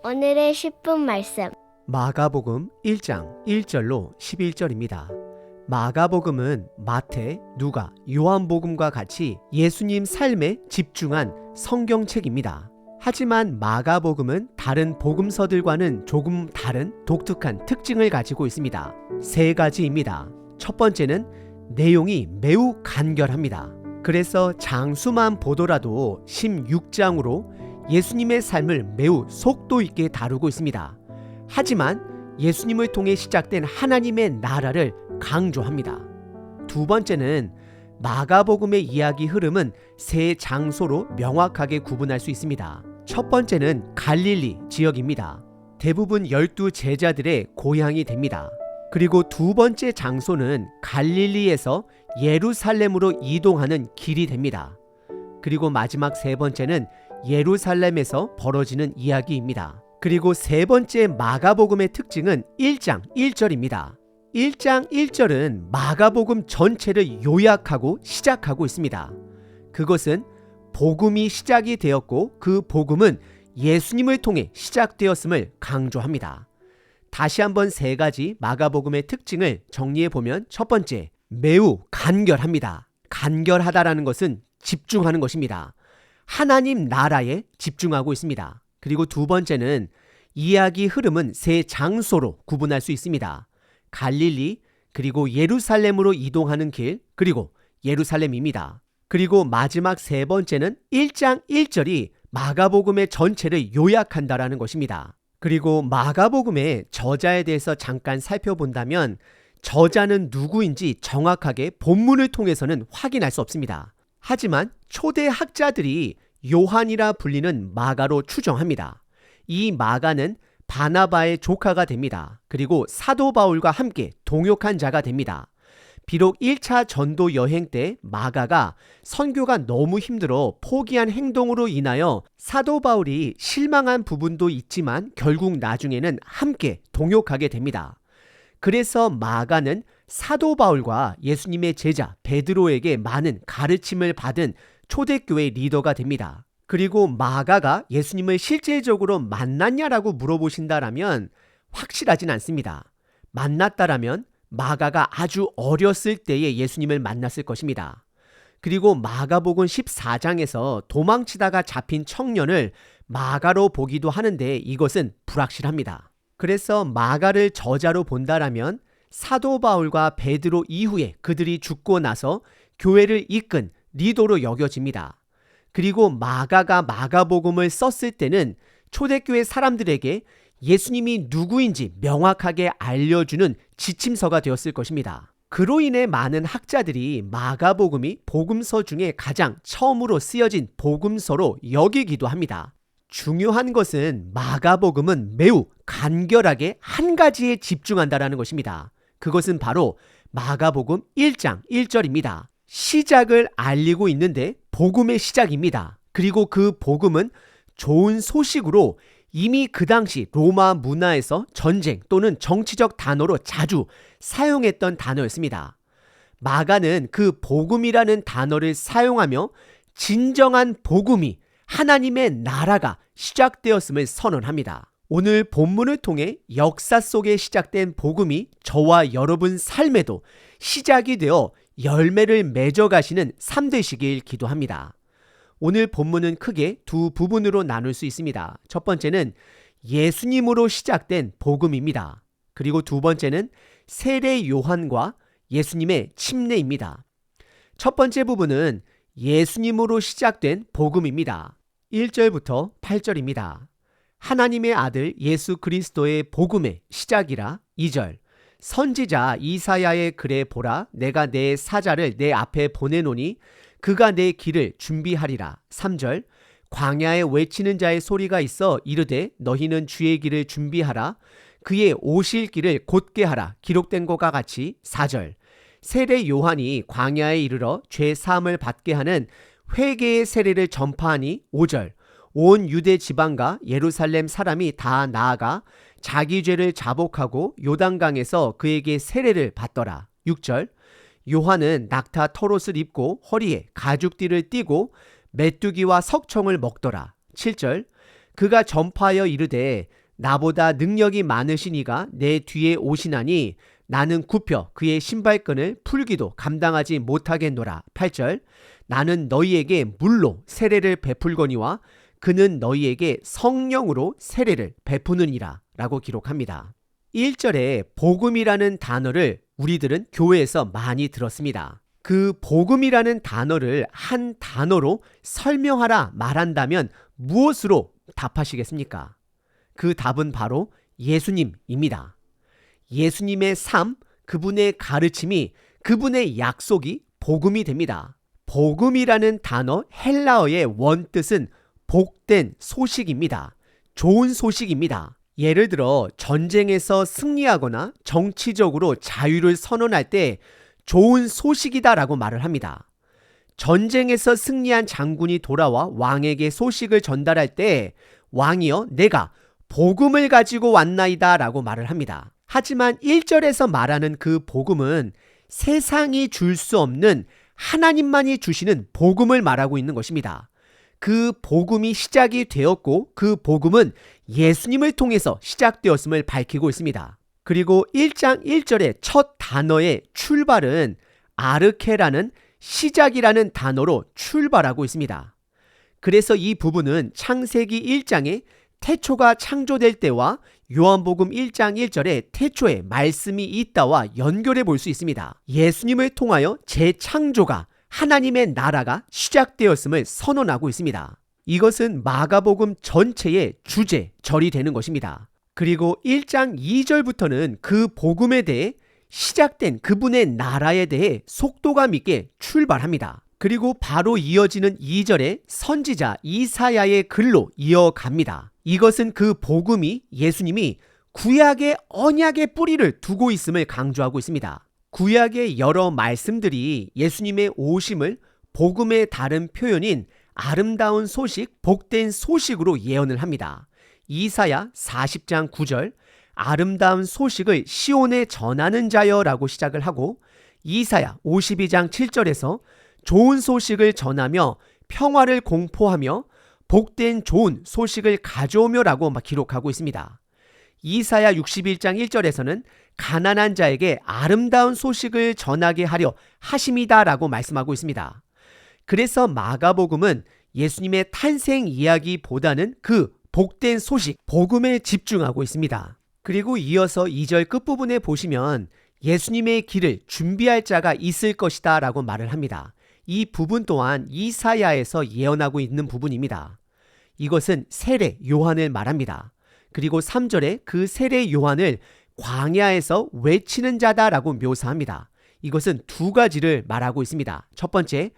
오늘의 10분 말씀. 마가복음 1장 1절로 11절입니다. 마가복음은 마태, 누가, 요한복음과 같이 예수님 삶에 집중한 성경책입니다. 하지만 마가복음은 다른 복음서들과는 조금 다른 독특한 특징을 가지고 있습니다. 세 가지입니다. 첫 번째는 내용이 매우 간결합니다. 그래서 장수만 보더라도 16장으로 예수님의 삶을 매우 속도 있게 다루고 있습니다. 하지만 예수님을 통해 시작된 하나님의 나라를 강조합니다. 두 번째는 마가복음의 이야기 흐름은 세 장소로 명확하게 구분할 수 있습니다. 첫 번째는 갈릴리 지역입니다. 대부분 12 제자들의 고향이 됩니다. 그리고 두 번째 장소는 갈릴리에서 예루살렘으로 이동하는 길이 됩니다. 그리고 마지막 세 번째는 예루살렘에서 벌어지는 이야기입니다. 그리고 세 번째 마가복음의 특징은 1장 1절입니다. 1장 1절은 마가복음 전체를 요약하고 시작하고 있습니다. 그것은 복음이 시작이 되었고 그 복음은 예수님을 통해 시작되었음을 강조합니다. 다시 한번 세 가지 마가복음의 특징을 정리해보면 첫 번째, 매우 간결합니다. 간결하다라는 것은 집중하는 것입니다. 하나님 나라에 집중하고 있습니다. 그리고 두 번째는 이야기 흐름은 세 장소로 구분할 수 있습니다. 갈릴리, 그리고 예루살렘으로 이동하는 길, 그리고 예루살렘입니다. 그리고 마지막 세 번째는 1장 1절이 마가복음의 전체를 요약한다라는 것입니다. 그리고 마가복음의 저자에 대해서 잠깐 살펴본다면 저자는 누구인지 정확하게 본문을 통해서는 확인할 수 없습니다. 하지만 초대 학자들이 요한이라 불리는 마가로 추정합니다. 이 마가는 바나바의 조카가 됩니다. 그리고 사도 바울과 함께 동역한 자가 됩니다. 비록 1차 전도 여행 때 마가가 선교가 너무 힘들어 포기한 행동으로 인하여 사도 바울이 실망한 부분도 있지만 결국 나중에는 함께 동역하게 됩니다. 그래서 마가는 사도 바울과 예수님의 제자 베드로에게 많은 가르침을 받은 초대교회 리더가 됩니다. 그리고 마가가 예수님을 실제적으로 만났냐라고 물어보신다라면 확실하진 않습니다. 만났다라면 마가가 아주 어렸을 때에 예수님을 만났을 것입니다. 그리고 마가복음 14장에서 도망치다가 잡힌 청년을 마가로 보기도 하는데 이것은 불확실합니다. 그래서 마가를 저자로 본다라면 사도 바울과 베드로 이후에 그들이 죽고 나서 교회를 이끈 리더로 여겨집니다. 그리고 마가가 마가복음을 썼을 때는 초대교회 사람들에게 예수님이 누구인지 명확하게 알려주는 지침서가 되었을 것입니다. 그로 인해 많은 학자들이 마가복음이 복음서 중에 가장 처음으로 쓰여진 복음서로 여기기도 합니다. 중요한 것은 마가복음은 매우 간결하게 한 가지에 집중한다라는 것입니다. 그것은 바로 마가복음 1장 1절입니다. 시작을 알리고 있는데 복음의 시작입니다. 그리고 그 복음은 좋은 소식으로 이미 그 당시 로마 문화에서 전쟁 또는 정치적 단어로 자주 사용했던 단어였습니다. 마가는 그 복음이라는 단어를 사용하며 진정한 복음이 하나님의 나라가 시작되었음을 선언합니다. 오늘 본문을 통해 역사 속에 시작된 복음이 저와 여러분 삶에도 시작이 되어 열매를 맺어가시는 삶되시길 기도합니다. 오늘 본문은 크게 두 부분으로 나눌 수 있습니다. 첫 번째는 예수님으로 시작된 복음입니다. 그리고 두 번째는 세례 요한과 예수님의 침례입니다. 첫 번째 부분은 예수님으로 시작된 복음입니다. 1절부터 8절입니다. 하나님의 아들 예수 그리스도의 복음의 시작이라. 2절 선지자 이사야의 글에 보라 내가 내 사자를 내 앞에 보내노니 그가 내 길을 준비하리라. 3절 광야에 외치는 자의 소리가 있어 이르되 너희는 주의 길을 준비하라 그의 오실 길을 곧게 하라 기록된 것과 같이. 4절 세례 요한이 광야에 이르러 죄 사함을 받게 하는 회개의 세례를 전파하니. 5절 온 유대 지방과 예루살렘 사람이 다 나아가 자기 죄를 자복하고 요단강에서 그에게 세례를 받더라. 6절 요한은 낙타 털옷을 입고 허리에 가죽띠를 띠고 메뚜기와 석청을 먹더라. 7절 그가 전파하여 이르되 나보다 능력이 많으시니가 내 뒤에 오시나니 나는 굽혀 그의 신발끈을 풀기도 감당하지 못하겠노라. 8절 나는 너희에게 물로 세례를 베풀거니와 그는 너희에게 성령으로 세례를 베푸느니라 라고 기록합니다. 1절에 복음이라는 단어를 우리들은 교회에서 많이 들었습니다. 그 복음이라는 단어를 한 단어로 설명하라 말한다면 무엇으로 답하시겠습니까? 그 답은 바로 예수님입니다. 예수님의 삶, 그분의 가르침이, 그분의 약속이 복음이 됩니다. 복음이라는 단어 헬라어의 원뜻은 복된 소식입니다. 좋은 소식입니다. 예를 들어 전쟁에서 승리하거나 정치적으로 자유를 선언할 때 좋은 소식이다라고 말을 합니다. 전쟁에서 승리한 장군이 돌아와 왕에게 소식을 전달할 때 왕이여 내가 복음을 가지고 왔나이다 라고 말을 합니다. 하지만 1절에서 말하는 그 복음은 세상이 줄 수 없는 하나님만이 주시는 복음을 말하고 있는 것입니다. 그 복음이 시작이 되었고 그 복음은 예수님을 통해서 시작되었음을 밝히고 있습니다. 그리고 1장 1절의 첫 단어의 출발은 아르케라는 시작이라는 단어로 출발하고 있습니다. 그래서 이 부분은 창세기 1장에 태초가 창조될 때와 요한복음 1장 1절에 태초에 말씀이 있다와 연결해 볼 수 있습니다. 예수님을 통하여 재창조가 하나님의 나라가 시작되었음을 선언하고 있습니다. 이것은 마가복음 전체의 주제절이 되는 것입니다. 그리고 1장 2절부터는 그 복음에 대해 시작된 그분의 나라에 대해 속도감 있게 출발합니다. 그리고 바로 이어지는 2절에 선지자 이사야의 글로 이어갑니다. 이것은 그 복음이 예수님이 구약의 언약의 뿌리를 두고 있음을 강조하고 있습니다. 구약의 여러 말씀들이 예수님의 오심을 복음의 다른 표현인 아름다운 소식, 복된 소식으로 예언을 합니다. 이사야 40장 9절 아름다운 소식을 시온에 전하는 자여라고 시작을 하고 이사야 52장 7절에서 좋은 소식을 전하며 평화를 공포하며 복된 좋은 소식을 가져오며라고 기록하고 있습니다. 이사야 61장 1절에서는 가난한 자에게 아름다운 소식을 전하게 하려 하심이다라고 말씀하고 있습니다. 그래서 마가복음은 예수님의 탄생 이야기보다는 그 복된 소식, 복음에 집중하고 있습니다. 그리고 이어서 2절 끝부분에 보시면 예수님의 길을 준비할 자가 있을 것이다 라고 말을 합니다. 이 부분 또한 이사야에서 예언하고 있는 부분입니다. 이것은 세례 요한을 말합니다. 그리고 3절에 그 세례 요한을 광야에서 외치는 자다라고 묘사합니다. 이것은 두 가지를 말하고 있습니다. 첫 번째,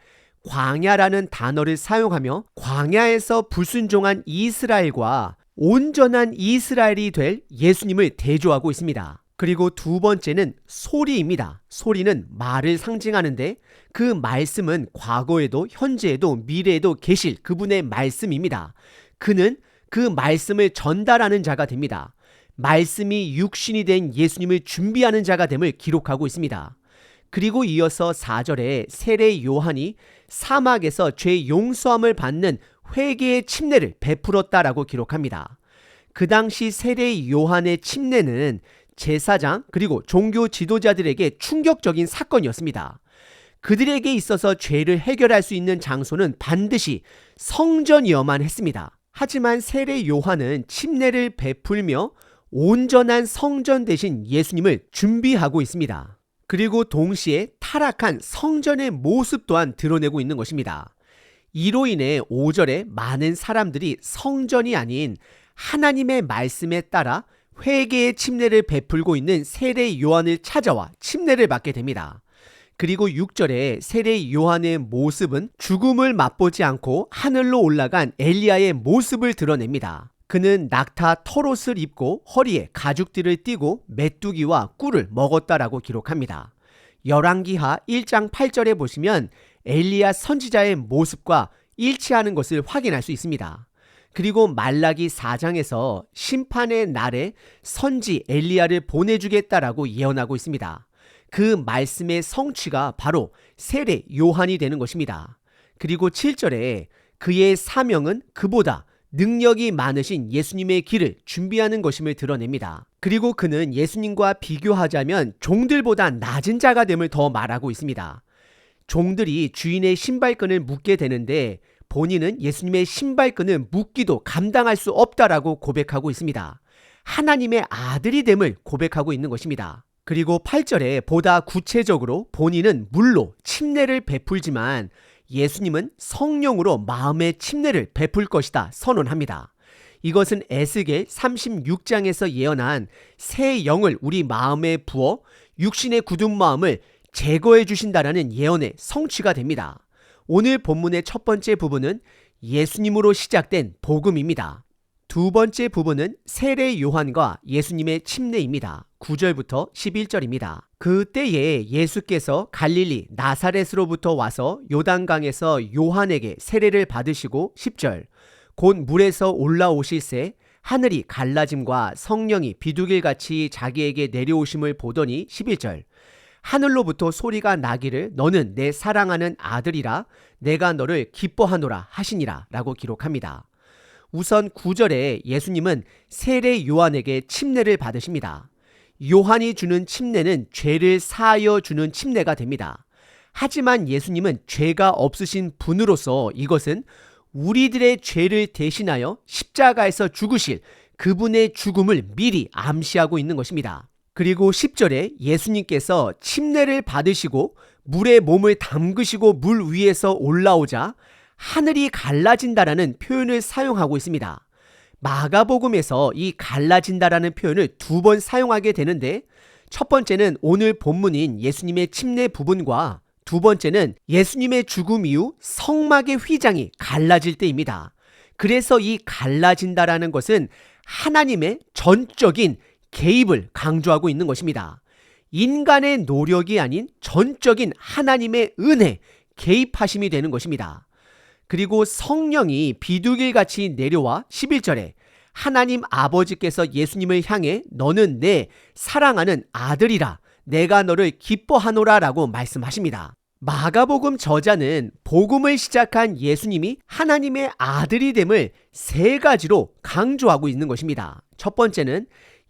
광야라는 단어를 사용하며 광야에서 불순종한 이스라엘과 온전한 이스라엘이 될 예수님을 대조하고 있습니다. 그리고 두 번째는 소리입니다. 소리는 말을 상징하는데 그 말씀은 과거에도 현재에도 미래에도 계실 그분의 말씀입니다. 그는 그 말씀을 전달하는 자가 됩니다. 말씀이 육신이 된 예수님을 준비하는 자가 됨을 기록하고 있습니다. 그리고 이어서 4절에 세례 요한이 사막에서 죄 용서함을 받는 회개의 침례를 베풀었다라고 기록합니다. 그 당시 세례 요한의 침례는 제사장 그리고 종교 지도자들에게 충격적인 사건이었습니다. 그들에게 있어서 죄를 해결할 수 있는 장소는 반드시 성전이어만 했습니다. 하지만 세례 요한은 침례를 베풀며 온전한 성전 대신 예수님을 준비하고 있습니다. 그리고 동시에 타락한 성전의 모습 또한 드러내고 있는 것입니다. 이로 인해 5절에 많은 사람들이 성전이 아닌 하나님의 말씀에 따라 회개의 침례를 베풀고 있는 세례 요한을 찾아와 침례를 받게 됩니다. 그리고 6절에 세례 요한의 모습은 죽음을 맛보지 않고 하늘로 올라간 엘리야의 모습을 드러냅니다. 그는 낙타 털옷을 입고 허리에 가죽띠를 띠고 메뚜기와 꿀을 먹었다라고 기록합니다. 열왕기하 1장 8절에 보시면 엘리야 선지자의 모습과 일치하는 것을 확인할 수 있습니다. 그리고 말라기 4장에서 심판의 날에 선지 엘리야를 보내주겠다라고 예언하고 있습니다. 그 말씀의 성취가 바로 세례 요한이 되는 것입니다. 그리고 7절에 그의 사명은 그보다 능력이 많으신 예수님의 길을 준비하는 것임을 드러냅니다. 그리고 그는 예수님과 비교하자면 종들보다 낮은 자가 됨을 더 말하고 있습니다. 종들이 주인의 신발끈을 묶게 되는데 본인은 예수님의 신발끈을 묶기도 감당할 수 없다라고 고백하고 있습니다. 하나님의 아들이 됨을 고백하고 있는 것입니다. 그리고 8절에 보다 구체적으로 본인은 물로 침례를 베풀지만 예수님은 성령으로 마음의 침례를 베풀 것이다 선언합니다. 이것은 에스겔 36장에서 예언한 새 영을 우리 마음에 부어 육신의 굳은 마음을 제거해 주신다라는 예언의 성취가 됩니다. 오늘 본문의 첫 번째 부분은 예수님으로 시작된 복음입니다. 두 번째 부분은 세례 요한과 예수님의 침례입니다. 9절부터 11절입니다. 그때에 예수께서 갈릴리 나사렛으로부터 와서 요단강에서 요한에게 세례를 받으시고 10절 곧 물에서 올라오실새 하늘이 갈라짐과 성령이 비둘기같이 자기에게 내려오심을 보더니 11절 하늘로부터 소리가 나기를 너는 내 사랑하는 아들이라 내가 너를 기뻐하노라 하시니라 라고 기록합니다. 우선 9절에 예수님은 세례 요한에게 침례를 받으십니다. 요한이 주는 침례는 죄를 사하여 주는 침례가 됩니다. 하지만 예수님은 죄가 없으신 분으로서 이것은 우리들의 죄를 대신하여 십자가에서 죽으실 그분의 죽음을 미리 암시하고 있는 것입니다. 그리고 10절에 예수님께서 침례를 받으시고 물에 몸을 담그시고 물 위에서 올라오자 하늘이 갈라진다라는 표현을 사용하고 있습니다. 마가복음에서 이 갈라진다라는 표현을 두 번 사용하게 되는데 첫 번째는 오늘 본문인 예수님의 침례 부분과 두 번째는 예수님의 죽음 이후 성막의 휘장이 갈라질 때입니다. 그래서 이 갈라진다라는 것은 하나님의 전적인 개입을 강조하고 있는 것입니다. 인간의 노력이 아닌 전적인 하나님의 은혜, 개입하심이 되는 것입니다. 그리고 성령이 비둘기같이 내려와 11절에 하나님 아버지께서 예수님을 향해 너는 내 사랑하는 아들이라 내가 너를 기뻐하노라 라고 말씀하십니다. 마가복음 저자는 복음을 시작한 예수님이 하나님의 아들이 됨을 세 가지로 강조하고 있는 것입니다. 첫 번째는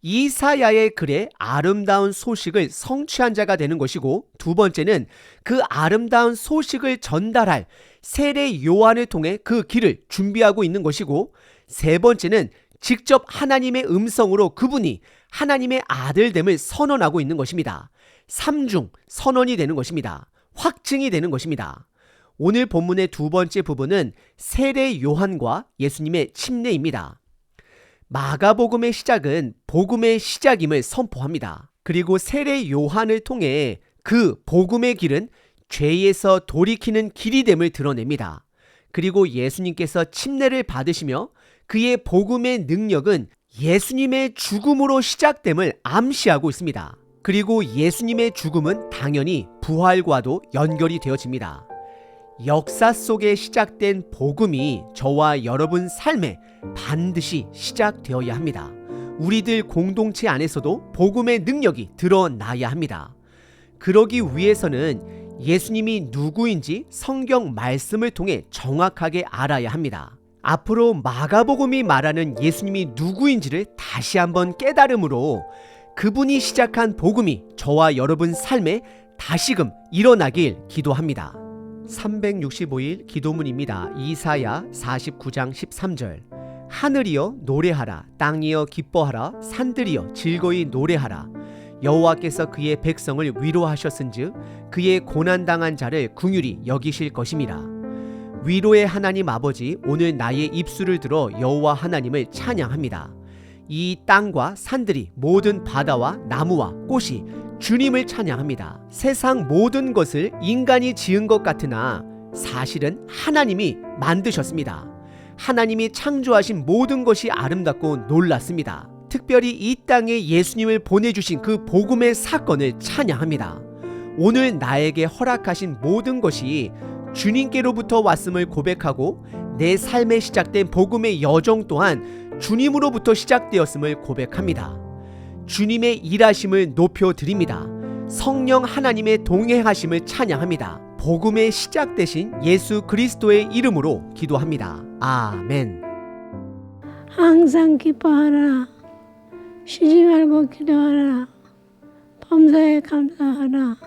이사야의 글에 아름다운 소식을 성취한 자가 되는 것이고 두 번째는 그 아름다운 소식을 전달할 세례 요한을 통해 그 길을 준비하고 있는 것이고 세 번째는 직접 하나님의 음성으로 그분이 하나님의 아들됨을 선언하고 있는 것입니다. 삼중 선언이 되는 것입니다. 확증이 되는 것입니다. 오늘 본문의 두 번째 부분은 세례 요한과 예수님의 침례입니다. 마가복음의 시작은 복음의 시작임을 선포합니다. 그리고 세례 요한을 통해 그 복음의 길은 죄에서 돌이키는 길이 됨을 드러냅니다. 그리고 예수님께서 침례를 받으시며 그의 복음의 능력은 예수님의 죽음으로 시작됨을 암시하고 있습니다. 그리고 예수님의 죽음은 당연히 부활과도 연결이 되어집니다. 역사 속에 시작된 복음이 저와 여러분 삶에 반드시 시작되어야 합니다. 우리들 공동체 안에서도 복음의 능력이 드러나야 합니다. 그러기 위해서는 예수님이 누구인지 성경 말씀을 통해 정확하게 알아야 합니다. 앞으로 마가복음이 말하는 예수님이 누구인지를 다시 한번 깨달음으로 그분이 시작한 복음이 저와 여러분 삶에 다시금 일어나길 기도합니다. 365일 기도문입니다. 이사야 49장 13절 하늘이여 노래하라 땅이여 기뻐하라 산들이여 즐거이 노래하라 여호와께서 그의 백성을 위로하셨은즉 그의 고난당한 자를 긍휼히 여기실 것임이라. 위로의 하나님 아버지, 오늘 나의 입술을 들어 여호와 하나님을 찬양합니다. 이 땅과 산들이 모든 바다와 나무와 꽃이 주님을 찬양합니다. 세상 모든 것을 인간이 지은 것 같으나 사실은 하나님이 만드셨습니다. 하나님이 창조하신 모든 것이 아름답고 놀랐습니다. 특별히 이 땅에 예수님을 보내주신 그 복음의 사건을 찬양합니다. 오늘 나에게 허락하신 모든 것이 주님께로부터 왔음을 고백하고 내 삶에 시작된 복음의 여정 또한 주님으로부터 시작되었음을 고백합니다. 주님의 일하심을 높여드립니다. 성령 하나님의 동행하심을 찬양합니다. 복음의 시작 되신 예수 그리스도의 이름으로 기도합니다. 아멘. 항상 기뻐하라. 쉬지 말고 기도하라. 범사에 감사하라.